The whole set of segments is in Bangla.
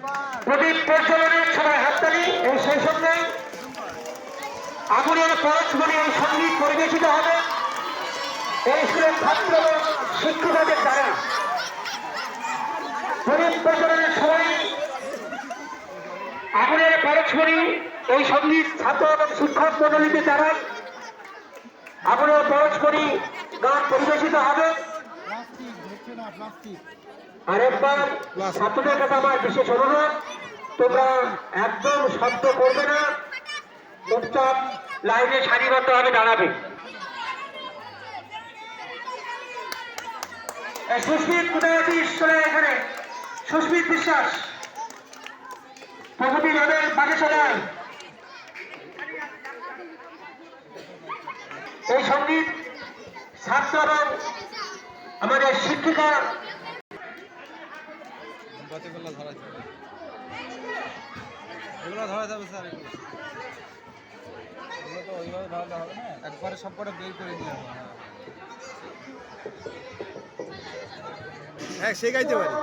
প্রদীপ প্রজ্বলনের সবাই হাততালি। এই সেই সঙ্গে আগুনের পরশমণি এই সঙ্গীত পরিবেশিত হবে এই স্কুলের ছাত্র শিক্ষকদের দ্বারা। প্রদীপ প্রজ্বলনের সবাই আগুনের পরশমণি এই সঙ্গীত ছাত্র এবং শিক্ষক মন্ডলীতে দ্বারা আগুনের পরশমণি গান পরিবেশিত হবে। আরেকবার ছাত্রদের কাছে আমার বিশেষ অনুরোধ, তোমরা একদম শব্দ করবে না, চুপচাপ লাইনে সারিবদ্ধভাবে দাঁড়াবে। সুস্মিত কোথায় আছিস? চলে এখানে সুস্মিত বিশ্বাস, প্রগতি রোডের বাগেশ্বরায়। এই সঙ্গীত ছাত্র এবং আমাদের শিক্ষিকা এগুলো ধরা যাবে স্যার, এগুলো তো ওইভাবে ধরাতে হবে না, একবারে সব কটা বের করে নিয়ে হবে। হ্যাঁ, সে গাইতে পারি।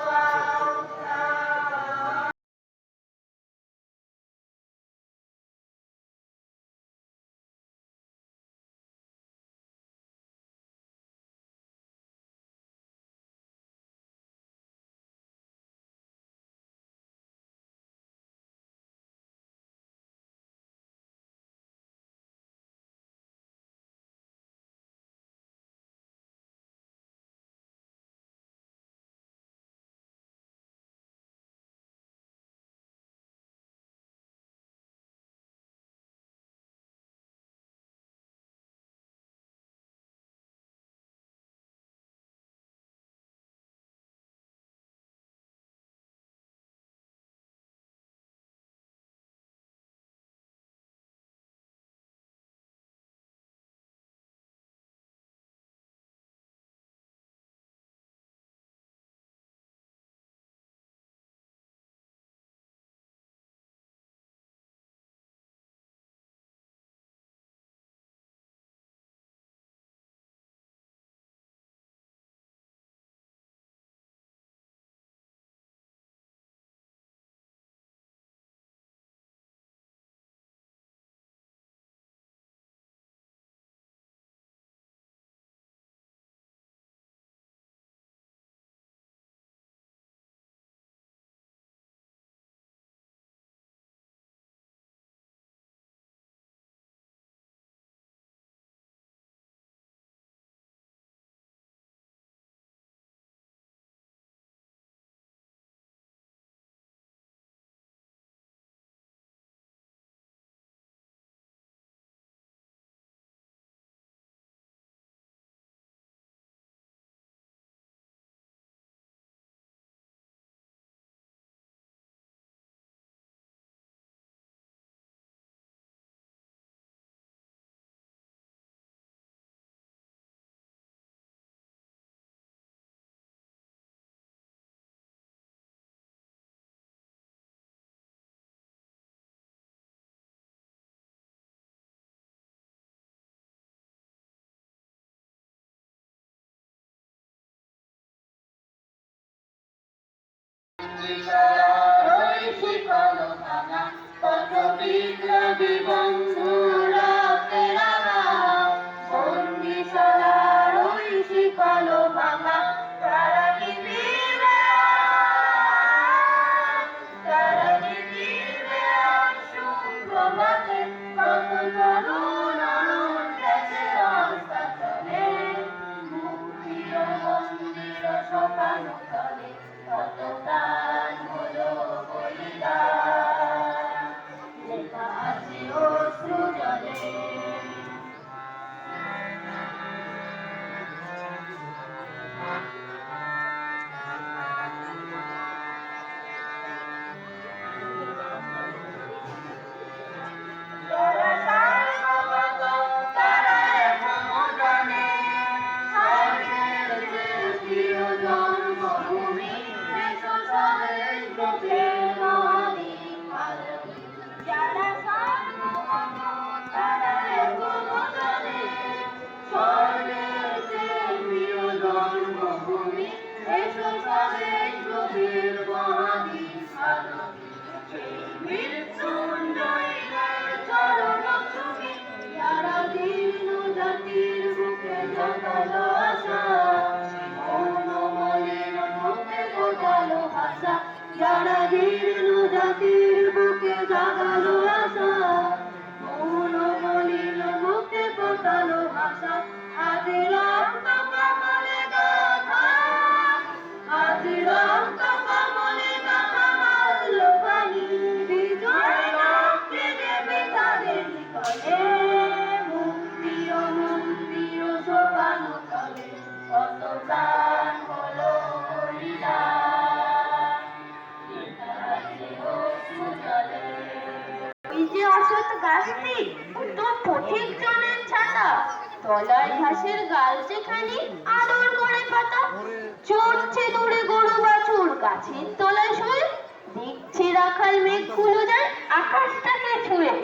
Oh, যারা জীর্ণ জাতির বুকে জাগালো আশা, মৌন মলিন মুখে ফোটালো ভাষা, আজ রক্ত কমলে গাথা, আজ রক্ত কমলে গাথা মাল্য পানি, বিজয় রক্তে দেবে তাদের তলে, মুক্তির মন্দির সোপান তলে, কত প্রাণ হলো বলিদান। ওই যে অসৎ গাছটি, ও তো পথিক জনের ছাতা, তলায় ঘাসের গাল যেখানে আদর করে পাতা, চড়ছে দূরে গরু বাছুর গাছের তলায় শুয়ে, দেখছে রাখাল মেঘগুলো যায় আকাশটাকে ছুঁয়ে,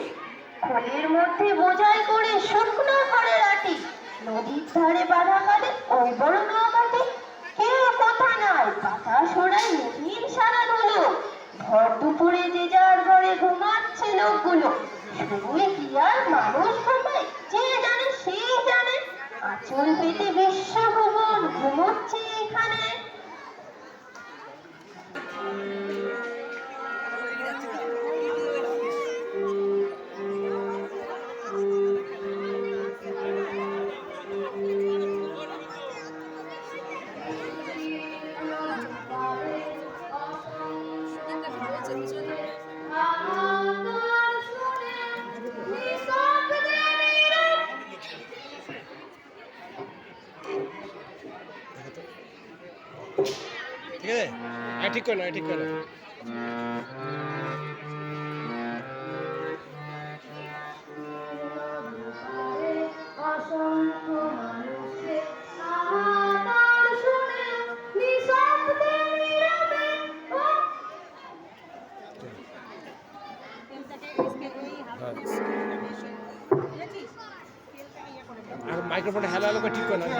খোলের মধ্যে বোঝাই করে শুকনো করে রাখি, নদীর ধারে বাঁধা কাঁধে ওই বড় নৌকাতে, কেউ কথা নাই পাতা সরাই নদীর সারা ধুলো, ভর দুপুরে যে যার ঘরে ঘুমাচ্ছে লোকগুলো, শুয়ে কি আর মানুষ ঘুমায়, যে জানে সেই জানে, আঁচল পেতে বিশ্বভুবন ঘুমোচ্ছে এখানে। ঠিক আছে, ঠিক করো, ঠিক করো। অসংখ্য মানুষের আহাকার শুনে নিঃশব্দে নীরবে আর মাইক্রোফোনটা হ্যালো হ্যালো করে ঠিক করো না।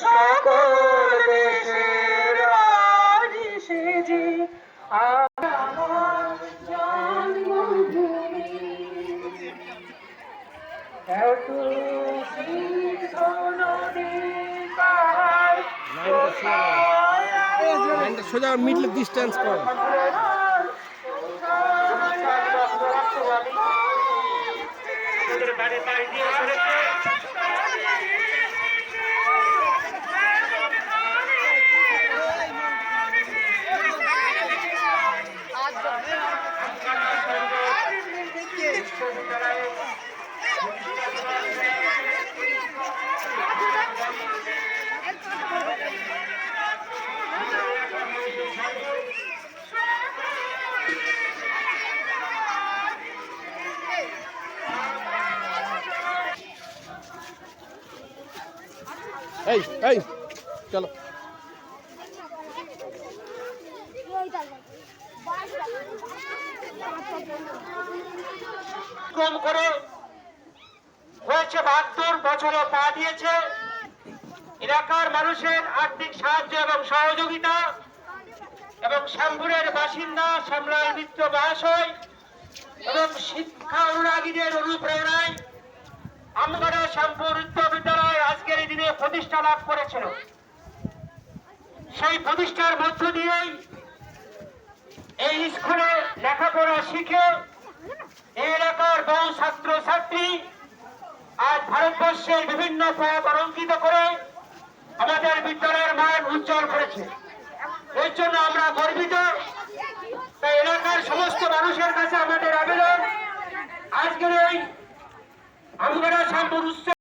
সকল দেশের রানী সেজে আমার জন্মভূমি এত সিংহ নদী পাহাড় সোজা মিডল ডিস্টেন্স কর। এই এই চলো। ওই অতিক্রম করে হয়েছে 72 বছরে পা দিয়েছে। এলাকার মানুষের আর্থিক সাহায্য এবং সহযোগিতা এবং শ্যামপুরের বাসিন্দা শ্যামলাল মিত্র মহাশয় এবং শিক্ষা অনুরাগীদের অনুপ্রেরণায় আমগড়া শ্যামপুর উচ্চ বিদ্যালয় আজকের এই দিনে প্রতিষ্ঠা লাভ করেছিল। সেই প্রতিষ্ঠার মধ্য দিয়েই এই স্কুলে লেখাপড়া শিখে এই এলাকার বহু ছাত্র ছাত্রী আজ ভারতবর্ষের বিভিন্ন পথ অলঙ্কিত করে আমাদের বিদ্যালয়ের মান উজ্জ্বল করেছে। এর জন্য আমরা গর্বিত। তাই এলাকার সমস্ত মানুষের কাছে আমাদের আবেদন, আজকের এই আমগড়া শ্যামপুর উচ্চ